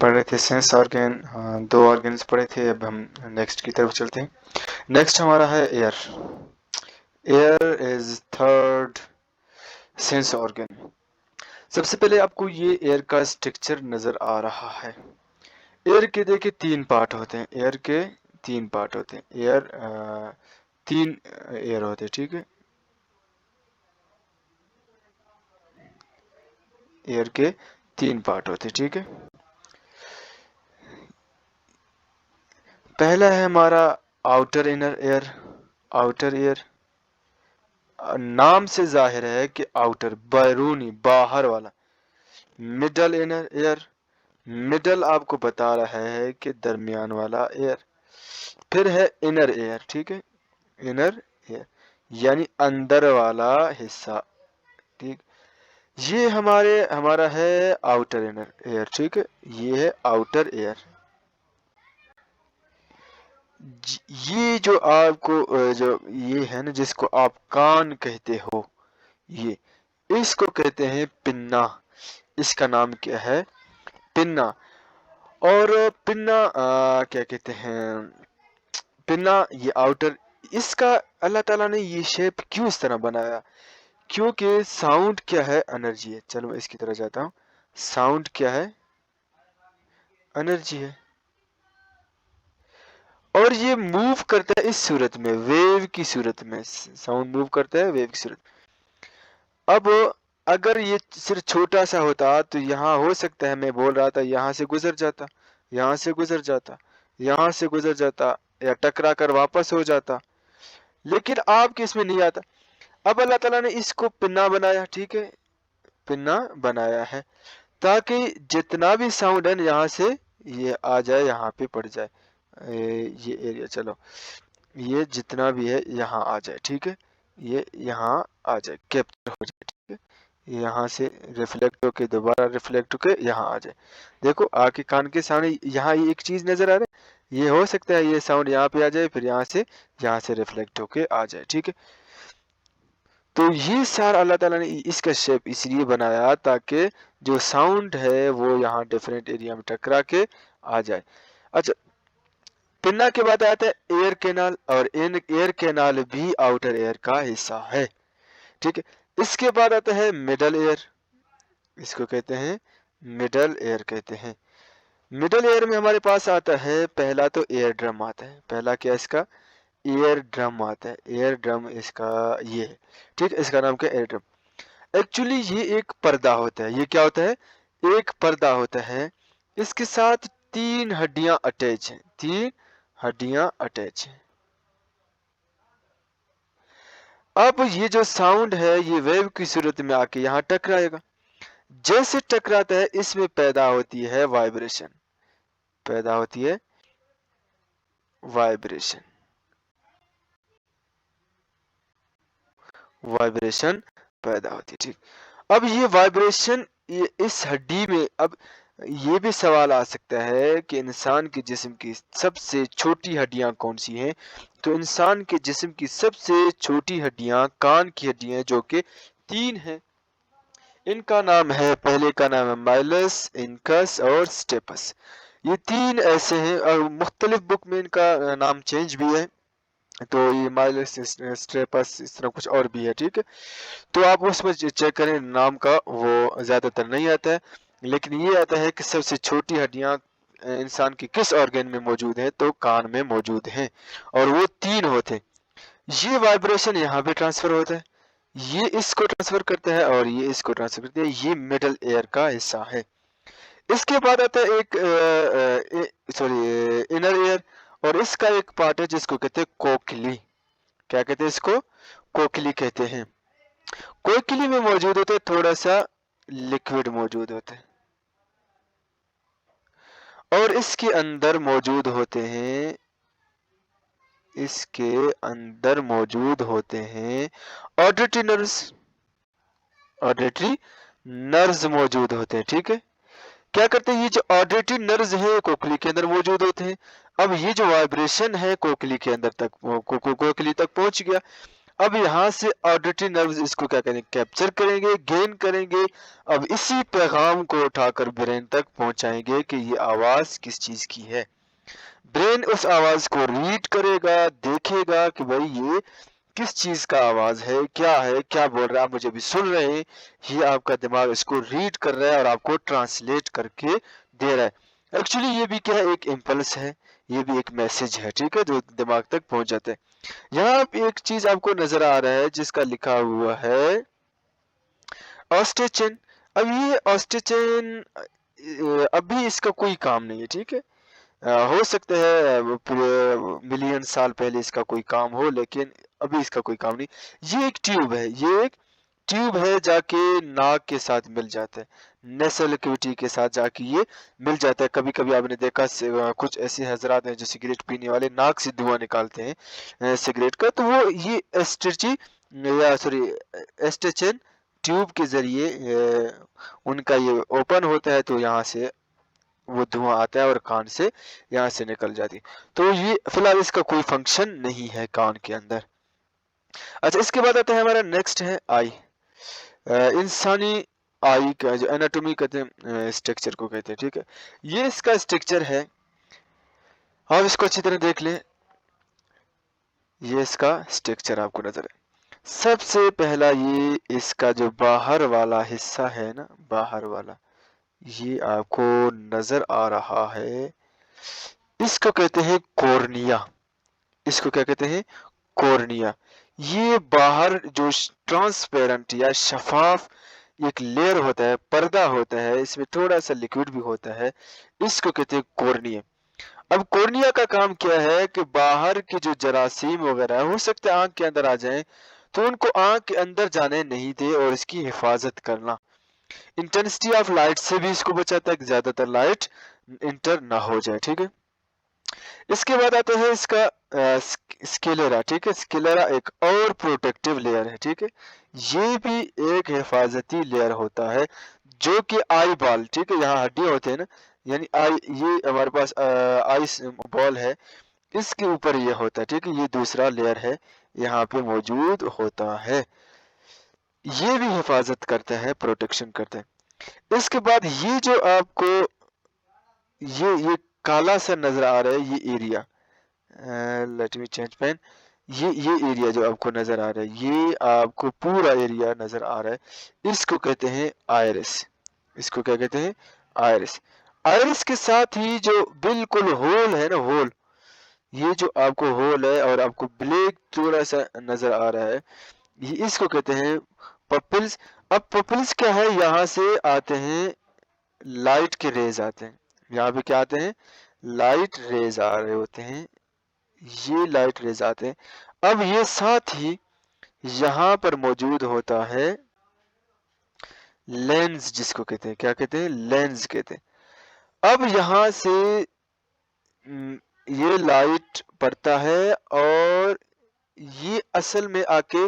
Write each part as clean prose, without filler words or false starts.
पढ़ रहे थे सेंस ऑर्गन, 2 ऑर्गन्स पढ़े थे। अब हम नेक्स्ट की तरफ चलते हैं। नेक्स्ट हमारा है air. Air is third sense organ. सबसे पहले आपको ये एयर का स्ट्रक्चर नजर आ रहा है। एयर के देखिए 3 पार्ट होते हैं। एयर के 3 पार्ट होते हैं। एयर 3 एयर होते हैं, ठीक है। एयर के 3 पार्ट होते हैं, ठीक है। पहला है हमारा outer inner air. Outer air नाम से जाहिर है कि आउटर बैरूनी बाहर वाला। मिडल इनर एयर, मिडल आपको बता रहा है कि दरमियान वाला एयर। फिर है इनर एयर, ठीक है। इनर एयर यानी अंदर वाला हिस्सा, ठीक। ये हमारा है आउटर इनर एयर, ठीक है। ये है आउटर एयर। ये जो आपको जो ये है ना, जिसको आप कान कहते हो, ये इसको कहते हैं पिन्ना। इसका नाम क्या है? पिन्ना। और पिन्ना क्या कहते हैं? पिन्ना ये आउटर। इसका अल्लाह ताला ने ये शेप क्यों इस तरह बनाया? क्योंकि साउंड क्या है? एनर्जी है। चलो मैं इसकी तरह जाता हूँ। साउंड क्या है? एनर्जी है। और ये मूव करता है इस सूरत में, वेव की सूरत में। साउंड मूव करता है वेव की सूरत में। अब अगर ये सिर्फ छोटा सा होता तो यहाँ हो सकता है, मैं बोल रहा था यहाँ से गुजर जाता, यहाँ से गुजर जाता, यहाँ से गुजर जाता, या टकरा कर वापस हो जाता। लेकिन आपके इसमें नहीं आता। अब अल्लाह ताला ने इसको पिन्ना बनाया, ठीक है। पिन्ना बनाया है ताकि जितना भी साउंड है यहाँ से ये आ जाए, यहाँ पे पड़ जाए। ये एरिया, चलो ये जितना भी है यहाँ आ जाए, ठीक है। ये यहाँ आ जाए, कैप्चर हो जाए, ठीक है। यहाँ से रिफ्लेक्ट होके दोबारा रिफ्लेक्ट होके यहाँ आ जाए। देखो आके कान के सामने यहाँ ये एक चीज नजर आ रहा है। ये हो सकता है ये साउंड यहाँ पे आ जाए, फिर यहाँ से रिफ्लेक्ट होके आ जाए, ठीक है। तो ये सारा अल्लाह ताला ने इसका शेप इसलिए बनाया ताकि जो साउंड है वो यहाँ डिफरेंट एरिया में टकरा के आ जाए। अच्छा, पिन्ना के बाद आता है एयर कैनाल, और इन एयर कैनाल भी आउटर एयर का हिस्सा है, ठीक है। इसके बाद आता है मिडल एयर। इसको कहते हैं मिडल एयर कहते हैं। मिडल एयर में हमारे पास आता है पहला तो एयर ड्रम आता है। पहला क्या इसका? एयर ड्रम आता है। एयर ड्रम इसका ये है, ठीक। इसका नाम क्या? Air drum. एक्चुअली ये एक पर्दा होता है। ये क्या होता है? एक पर्दा होता है। इसके साथ 3 हड्डियां अटैच हैं। 3 हड्डियां अटैच हैं। अब ये जो साउंड है ये वेव की सूरत में आके यहाँ टकराएगा। जैसे टकराता है इसमें पैदा होती है वाइब्रेशन। पैदा होती है वाइब्रेशन। वाइब्रेशन पैदा होती है, ठीक। अब ये वाइब्रेशन इस हड्डी में, अब ये भी सवाल आ सकता है कि इंसान के जिस्म की सबसे छोटी हड्डियां कौन सी हैं? तो इंसान के जिस्म की सबसे छोटी हड्डियां कान की हड्डियां हैं, जो कि 3 हैं। इनका नाम है, पहले का नाम है माइलस, इनकस और स्टेपस। ये 3 ऐसे हैं, और मुख्तलिफ बुक में इनका नाम चेंज भी है। तो ये माइलस, स्टेपस, इस तरह कुछ और भी है, ठीक है। तो आप उसमें चेक करें नाम का, वो ज्यादातर नहीं आता है। लेकिन ये आता है कि सबसे छोटी हड्डियां इंसान की किस ऑर्गन में मौजूद है? तो कान में मौजूद हैं, और वो 3 होते हैं। ये वाइब्रेशन यहाँ पे ट्रांसफर होता है, ये इसको ट्रांसफर करता है, और ये इसको ट्रांसफर करता है। ये मिडल एयर का हिस्सा है। इसके बाद आता है एक इनर एयर, और इसका एक पार्ट है जिसको कहते हैं कोकली। क्या कहते हैं इसको? कोकली कहते हैं। कोकली में मौजूद होते थोड़ा सा लिक्विड मौजूद होता है, और इसके अंदर मौजूद होते हैं, इसके अंदर मौजूद होते हैं ऑडिटरी नर्व्स। ऑडिटरी नर्व्स मौजूद होते हैं, ठीक है। क्या करते हैं? ये जो ऑडिटरी नर्व्स है कोकली के अंदर मौजूद होते हैं। अब ये जो वाइब्रेशन है कोकली के अंदर तक, कोकली तक पहुंच गया। अब यहाँ से ऑडिटरी नर्व्स इसको क्या करेंगे, कैप्चर करेंगे, गेन करेंगे। अब इसी पैगाम को उठाकर ब्रेन तक पहुंचाएंगे कि ये आवाज किस चीज की है। ब्रेन उस आवाज को रीड करेगा, देखेगा कि भाई ये किस चीज का आवाज है, क्या बोल रहा है, आप मुझे भी सुन रहे हैं। ये आपका दिमाग इसको रीड कर रहा है और आपको ट्रांसलेट करके दे रहा है। एक्चुअली ये भी क्या है, एक इम्पल्स है, ये भी एक मैसेज है, ठीक है, जो दिमाग तक पहुंच जाता है। यहाँ पे एक चीज आपको नजर आ रहा है जिसका लिखा हुआ है ऑस्टेचन। अब ये ऑस्टेचन अभी इसका कोई काम नहीं है, ठीक है। हो सकता है पूरे मिलियन साल पहले इसका कोई काम हो, लेकिन अभी इसका कोई काम नहीं। ये एक ट्यूब है, ये एक ट्यूब है, जाके नाक के साथ मिल जाता है, नेसल कैविटी के साथ जाके ये मिल जाता है। कभी कभी आपने देखा कुछ ऐसे हजरात हैं जो सिगरेट पीने वाले नाक से धुआं निकालते हैं सिगरेट का, तो वो ये एस्टेचन ट्यूब के जरिए उनका ये ओपन होता है, तो यहाँ से वो धुआं आता है और कान से यहाँ से निकल जाती है। तो ये फिलहाल इसका कोई फंक्शन नहीं है कान के अंदर। अच्छा, इसके बाद आता है हमारा नेक्स्ट है आई। इंसानी आई का जो एनाटॉमी कहते हैं, स्ट्रक्चर को कहते हैं, ठीक है। ये इसका स्ट्रक्चर है, आप इसको अच्छी तरह देख लें। ये इसका स्ट्रक्चर आपको नजर है। सबसे पहला ये इसका जो बाहर वाला हिस्सा है ना, बाहर वाला, ये आपको नजर आ रहा है, इसको कहते हैं कॉर्निया। इसको क्या कहते हैं, कॉर्निया। ये बाहर जो ट्रांसपेरेंट या शफाफ एक लेयर होता है, पर्दा होता है, इसमें थोड़ा सा लिक्विड भी होता है, इसको कहते हैं कॉर्निया। अब कॉर्निया का काम क्या है कि बाहर के जो जरासीम वगैरह हो सकते हैं आंख के अंदर आ जाएं, तो उनको आंख के अंदर जाने नहीं दे और इसकी हिफाजत करना। इंटेंसिटी ऑफ लाइट से भी इसको बचाता है कि ज्यादातर लाइट इंटर ना हो जाए, ठीक है। इसके बाद आता है इसका स्केलेरा, ठीक है। स्केलेरा एक और प्रोटेक्टिव लेयर है, ठीक है। ये भी एक हिफाजती लेयर होता है, जो कि आई बॉल, ठीक है, यहाँ हड्डी होते हैं ना, यानी आई, ये हमारे पास आई बॉल है, इसके ऊपर ये होता है, ठीक है। ये दूसरा लेयर है, यहाँ पे मौजूद होता है, ये भी हिफाजत करता है, प्रोटेक्शन करता है। इसके बाद ये जो आपको ये काला सा नजर आ रहा है, ये area, let me change pen, ये एरिया जो आपको नजर आ रहा है, ये आपको पूरा एरिया नजर आ रहा है, इसको कहते हैं आयरिस। इसको क्या कहते हैं, आयरिस। आयरिस के साथ ही जो बिल्कुल होल है ना, होल, ये जो आपको होल है और आपको ब्लैक थोड़ा सा नजर आ रहा है, ये इसको कहते हैं पपिल्स। अब पपिल्स क्या है, यहाँ से आते हैं लाइट के रेज आते हैं, यहाँ पे क्या आते हैं, लाइट रेज आ रहे होते हैं, ये लाइट रेज आते हैं। अब ये साथ ही यहाँ पर मौजूद होता है लेंस, जिसको कहते हैं, क्या कहते हैं, लेंस कहते हैं। अब यहाँ से ये लाइट पड़ता है और ये असल में आके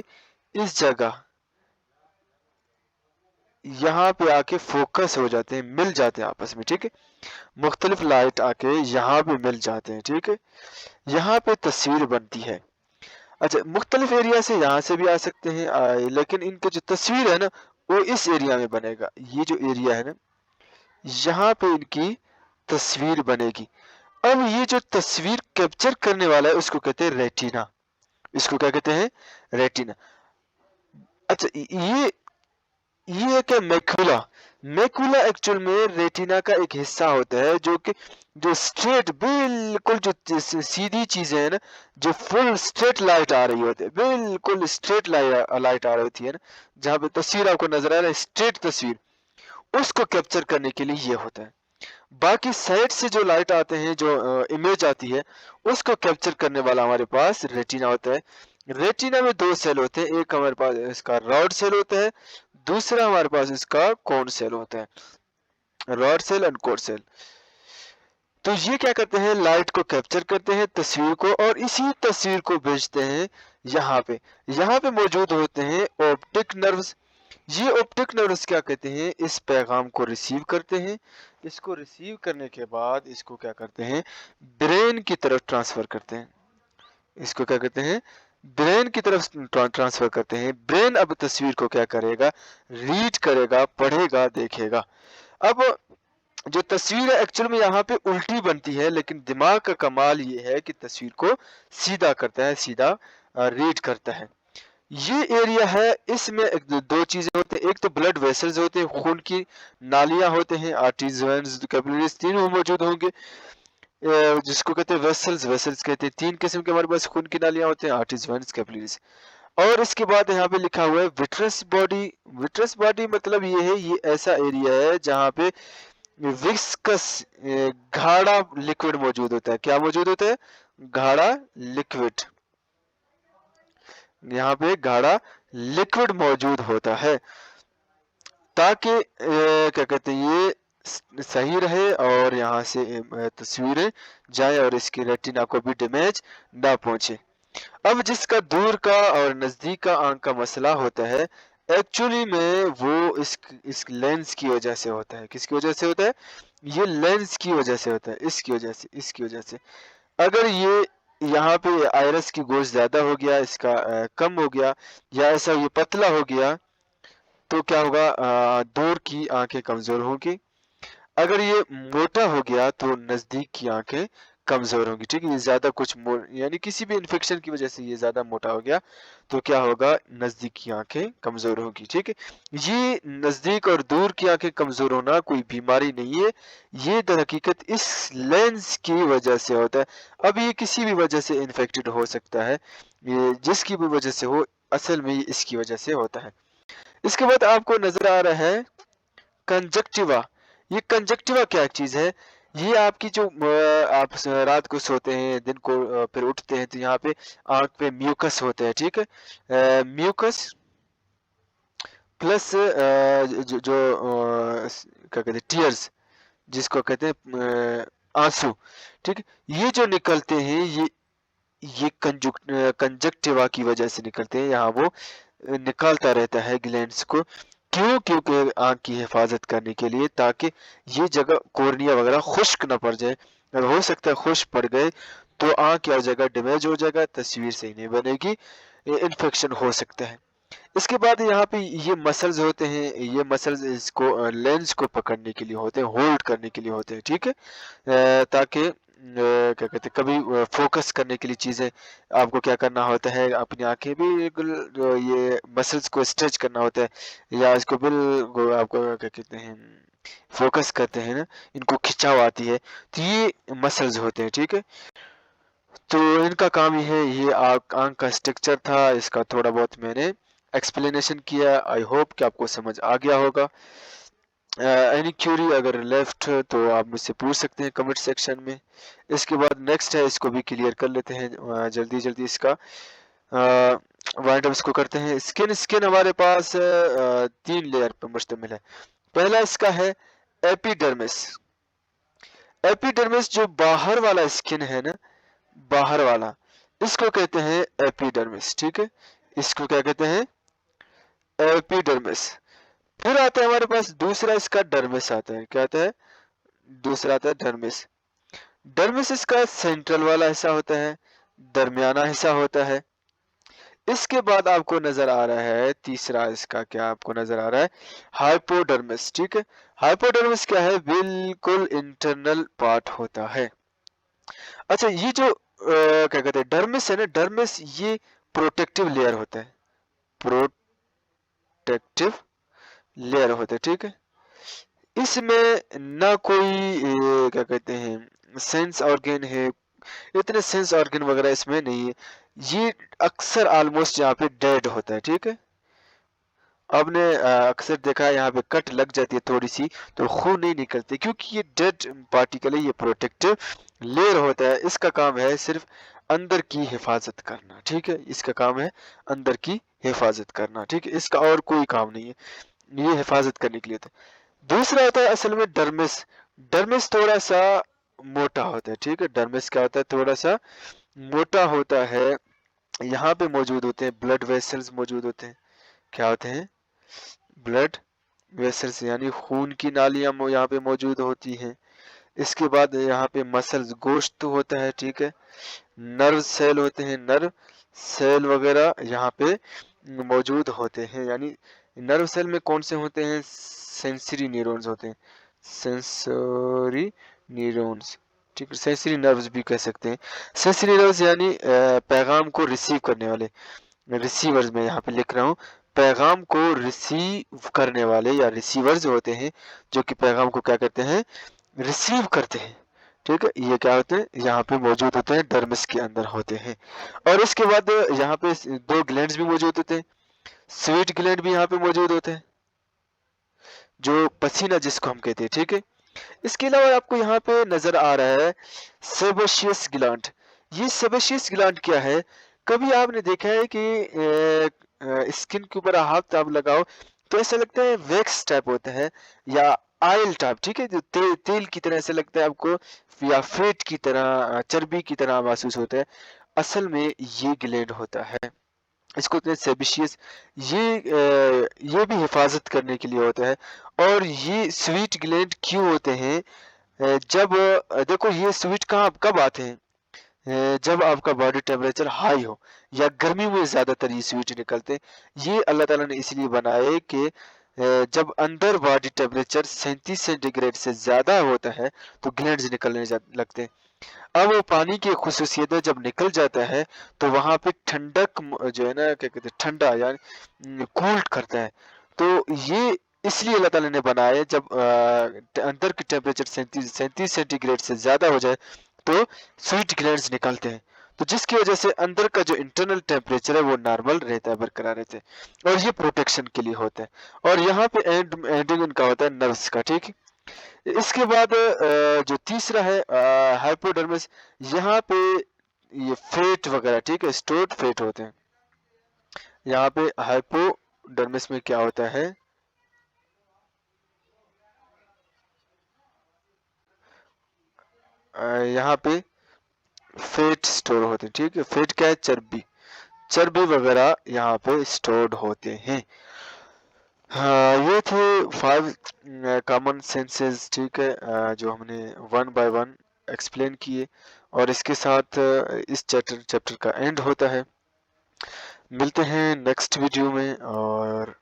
इस जगह यहाँ पे आके फोकस हो जाते हैं, मिल जाते हैं आपस में, ठीक है। मुख्तलिफ लाइट आके यहाँ पे मिल जाते हैं, ठीक है। यहाँ पे तस्वीर बनती है। अच्छा, मुख्तलिफ एरिया से यहाँ से भी आ सकते हैं, लेकिन इनका जो तस्वीर है ना, वो इस एरिया में बनेगा। ये जो एरिया है ना, यहाँ पे इनकी तस्वीर बनेगी। अब ये जो तस्वीर कैप्चर करने वाला है उसको कहते हैं रेटिना। इसको क्या कहते हैं, रेटिना। अच्छा, ये है क्या, मैकुला। मैकुला एक्चुअल में रेटिना का एक हिस्सा होता है, जो कि जो स्ट्रेट बिल्कुल जो सीधी चीजें हैं ना, जो फुल स्ट्रेट लाइट आ रही होती है, बिल्कुल स्ट्रेट लाइट आ रही होती है ना, जहाँ पे तस्वीर आपको नजर आ रहा है स्ट्रेट तस्वीर, उसको कैप्चर करने के लिए ये होता है। बाकी साइड से जो लाइट आते हैं, जो इमेज आती है, उसको कैप्चर करने वाला हमारे पास रेटिना होता है। रेटिना में दो सेल होते हैं, एक हमारे पास इसका रॉड सेल होता है, दूसरा हमारे पास इसका कोन सेल होता है, rod cell and cone cell. तो ये क्या करते हैं, लाइट को कैप्चर करते हैं, तस्वीर को, और इसी तस्वीर को भेजते हैं यहाँ पे मौजूद होते हैं ऑप्टिक नर्व्स। ये ऑप्टिक नर्व्स क्या कहते हैं, इस पैगाम को रिसीव करते हैं, इसको रिसीव करने के बाद इसको क्या करते हैं, ब्रेन की तरफ ट्रांसफर करते हैं। इसको क्या कहते हैं, ब्रेन की तरफ ट्रांसफर करते हैं। ब्रेन अब तस्वीर को क्या करेगा, रीड करेगा, पढ़ेगा, देखेगा। अब जो तस्वीर है एक्चुअल में यहाँ पे उल्टी बनती है, लेकिन दिमाग का कमाल ये है कि तस्वीर को सीधा करता है, सीधा रीड करता है। ये एरिया है, इसमें दो चीजें होते हैं, एक तो ब्लड वेसल्स होते हैं, खून की नालियां होते हैं, आर्टरीज, वेन्स, कैपिलरीज तीनों मौजूद होंगे, जिसको कहते हैं वेसल्स। वेसल्स कहते हैं, तीन किस्म के हमारे पास खून की नालियां होते हैं, आर्टरीज, वेन्स, कैपिलरीज। और इसके बाद यहाँ पे लिखा हुआ है विट्रस बॉडी। विट्रस बॉडी मतलब ये है, ये ऐसा एरिया है जहाँ पे विस्कस गाढ़ा लिक्विड मौजूद होता है। क्या मौजूद होता है, गाढ़ा लिक्विड। यहाँ पे गाढ़ा लिक्विड मौजूद होता है, ताकि क्या कहते हैं ये सही रहे और यहाँ से तस्वीरें जाए और इसकी रेटिना को भी डैमेज ना पहुंचे। अब जिसका दूर का और नजदीक का आंख का मसला होता है, एक्चुअली में वो इस लेंस की वजह से होता है। किसकी वजह से होता है, ये लेंस की वजह से होता है, इसकी वजह से। अगर ये यहाँ पे आयरस की गोश्त ज्यादा हो गया, इसका कम हो गया, या ऐसा ये पतला हो गया, तो क्या होगा, दूर की आंखें कमजोर होंगी। अगर ये मोटा हो गया तो नजदीक की आंखें कमजोर होंगी। ठीक है, ये ज्यादा कुछ यानी किसी भी इन्फेक्शन की वजह से ये ज्यादा मोटा हो गया तो क्या होगा, नजदीक की आंखें कमजोर होंगी। ठीक है, ये नजदीक और दूर की आंखें कमजोर होना कोई बीमारी नहीं है, ये दर हकीकत इस लेंस की वजह से होता है। अब ये किसी भी वजह से इन्फेक्टेड हो सकता है, ये जिसकी भी वजह से हो, असल में ये इसकी वजह से होता है। इसके बाद आपको नजर आ रहा है कंजक्टिवा। ये कंजक्टिवा क्या चीज है, ये आपकी जो आप रात को सोते हैं, दिन को फिर उठते हैं, तो यहाँ पे आंख पे म्यूकस होते हैं। ठीक है, म्यूकस प्लस क्या कहते हैं, टीयर्स, जिसको कहते हैं आंसू। ठीक है, ये जो निकलते हैं ये कंजक्टिवा की वजह से निकलते हैं। यहाँ वो निकालता रहता है ग्लैंड्स को। क्यों, क्योंकि आंख की हिफाजत करने के लिए, ताकि ये जगह कोर्निया वगैरह खुश्क ना पड़ जाए। अगर हो सकता है खुश्क पड़ गए तो आंख क्या हो जाएगा, डैमेज हो जाएगा, तस्वीर सही नहीं बनेगी, इन्फेक्शन हो सकता है। इसके बाद यहाँ पे ये मसल्स होते हैं, ये मसल्स इसको लेंस को पकड़ने के लिए होते हैं, होल्ड करने के लिए होते हैं। ठीक है, ताकि क्या कहते हैं, कभी फोकस करने के लिए चीजें आपको क्या करना होता है, अपनी आंखें भी ये मसल्स को स्ट्रेच करना होता है, या इसको बिल्कुल आपको क्या कहते हैं फोकस करते हैं ना, इनको खिंचाव आती है, तो ये मसल्स होते हैं। ठीक है, तो इनका काम ये है, ये आंख का स्ट्रक्चर था, इसका थोड़ा बहुत मैंने एक्सप्लेनेशन किया। आई होप कि आपको समझ आ गया होगा। एनी क्यूरी अगर लेफ्ट तो आप मुझसे पूछ सकते हैं कमेंट सेक्शन में। इसके बाद नेक्स्ट है, इसको भी क्लियर कर लेते हैं जल्दी जल्दी। इसका वाइंड अप इसको करते हैं। स्किन हमारे पास तीन लेयर पर मुश्तमिल है। पहला इसका है एपिडर्मिस। एपिडर्मिस जो बाहर वाला स्किन है ना, बाहर वाला, इसको कहते हैं एपिडर्मिस। ठीक है, इसको क्या कहते हैं, एपिडर्मिस। फिर आता है हमारे पास दूसरा, इसका डर्मिस आता है। क्या आता है, दूसरा आता है डर्मिस। डर्मिस इसका सेंट्रल वाला हिस्सा होता है, दरमियाना हिस्सा होता है। इसके बाद आपको नजर आ रहा है तीसरा, इसका क्या आपको नजर आ रहा है, हाइपोडर्मिस। ठीक है, हाइपोडर्मिस क्या है, बिल्कुल इंटरनल पार्ट होता है। अच्छा, ये जो क्या कहते हैं डर्मिस है ना, डर्मिस ये प्रोटेक्टिव लेयर होता है, प्रोटेक्टिव लेयर होता है। ठीक है, इसमें ना कोई क्या कहते हैं सेंस ऑर्गन है, इतने सेंस ऑर्गन वगैरह इसमें नहीं है। ये अक्सर ऑलमोस्ट यहाँ पे डेड होता है। ठीक है, आपने अक्सर देखा है यहाँ पे कट लग जाती है थोड़ी सी तो खून नहीं निकलती, क्योंकि ये डेड पार्टिकल है, ये प्रोटेक्टिव लेयर होता है। इसका काम है सिर्फ अंदर की हिफाजत करना। ठीक है, इसका काम है अंदर की हिफाजत करना। ठीक है, इसका और कोई काम नहीं है, ये हिफाजत करने के लिए होता है। दूसरा होता है असल में डर्मिस। डर्मिस थोड़ा सा मोटा होता है। ठीक है, डर्मिस क्या होता है, थोड़ा सा मोटा होता है। यहाँ पे मौजूद होते हैं ब्लड वेसल्स मौजूद होते हैं। क्या होते हैं, ब्लड वेसल्स, यानी खून की नालियां यहाँ पे मौजूद होती हैं। इसके बाद यहाँ पे मसल्स, गोश्त होता है। ठीक है, नर्व सेल होते हैं, नर्व سیل وغیرہ یہاں پہ موجود ہوتے ہیں. یعنی نرو سیل میں کون سے ہوتے ہیں؟ سینسری نیورونز ہوتے ہیں. سینسری نیورونز، ٹھیک ہے، سینسری نروز بھی کہہ سکتے ہیں. سینسری نروز یعنی پیغام کو ریسیو کرنے والے، ریسیورز میں یہاں پہ لکھ رہا ہوں، پیغام کو ریسیو کرنے والے یا ریسیورز ہوتے ہیں جو کہ پیغام کو کیا کرتے ہیں؟ ریسیو کرتے ہیں. ٹھیک ہے، یہ کیا ہوتے ہیں؟ یہاں پہ موجود ہوتے ہیں، ڈرمس کے اندر ہوتے ہیں. اور اس کے بعد یہاں پہ دو گلینڈز بھی موجود ہوتے ہیں. سویٹ گلینڈ بھی یہاں پہ موجود ہوتے ہیں، جو پسینہ جس کو ہم کہتے ہیں. ٹھیک ہے، اس کے علاوہ آپ کو یہاں پہ نظر آ رہا ہے سیبیشیس گلانڈ. یہ سیبیشیس گلانڈ کیا ہے؟ کبھی آپ نے دیکھا ہے کہ اسکن کے اوپر ہاتھ آپ لگاؤ تو ایسا لگتا ہے ویکس ٹائپ ہوتا ہے یا آئل ٹائپ، ٹھیک ہے، جو تیل کی طرح ایسا لگتا ہے آپ کو، یا فیٹ کی طرح، چربی کی طرح محسوس ہوتا ہے. اصل میں یہ گلینڈ ہوتا ہے، اس کو کہتے ہیں سیبیشیس. یہ بھی حفاظت کرنے کے لیے ہوتا ہے. اور یہ سویٹ گلینڈ کیوں ہوتے ہیں؟ جب دیکھو یہ سویٹ کب آتے ہیں؟ جب آپ کا باڈی ٹیمپریچر ہائی ہو یا گرمی میں زیادہ تر یہ سویٹ نکلتے ہیں. یہ اللہ تعالیٰ نے اس لیے بنائے کہ جب اندر باڈی ٹیمپریچر 37 سینٹی گریڈ سے زیادہ ہوتا ہے تو گلینڈز نکلنے لگتے ہیں. اب وہ پانی کی خصوصیت ہے، جب نکل جاتا ہے تو وہاں پہ ٹھنڈک جو ہے نا، کیا کہتے ہیں، ٹھنڈا یعنی کولڈ کرتا ہے. تو یہ اس لیے اللہ تعالیٰ نے بنایا، جب اندر کی ٹیمپریچر 37 سینٹی گریڈ سے زیادہ ہو جائے تو سویٹ گلینڈز نکلتے ہیں. تو جس کی وجہ سے اندر کا جو انٹرنل ٹیمپریچر ہے وہ نارمل رہتا ہے، برقرار رہتا ہے، اور یہ پروٹیکشن کے لیے ہوتا ہے. اور یہاں پہ اینڈنگ ان کا ہوتا ہے نروس کا. ٹھیک ہے، اس کے بعد جو تیسرا ہے ہائپوڈرمس، یہاں پہ یہ فیٹ وغیرہ، ٹھیک ہے، اسٹورڈ فیٹ ہوتے ہیں. یہاں پہ ہائپوڈرمس میں کیا ہوتا ہے؟ یہاں پہ فیٹ سٹور ہوتے ہیں. ٹھیک ہے، فیٹ کیا ہے؟ چربی وغیرہ یہاں پہ سٹورڈ ہوتے ہیں. ہاں، یہ تھے 5 کامن سینسز، ٹھیک ہے، جو ہم نے 1 بائی 1 ایکسپلین کیے. اور اس کے ساتھ اس چیپٹر کا اینڈ ہوتا ہے. ملتے ہیں نیکسٹ ویڈیو میں، اور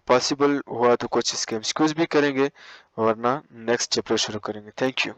پاسبل ہوا تو کچھ اس کے ایمسکیوز بھی کریں گے، ورنہ نیکسٹ چیپٹر شروع کریں گے. Thank you.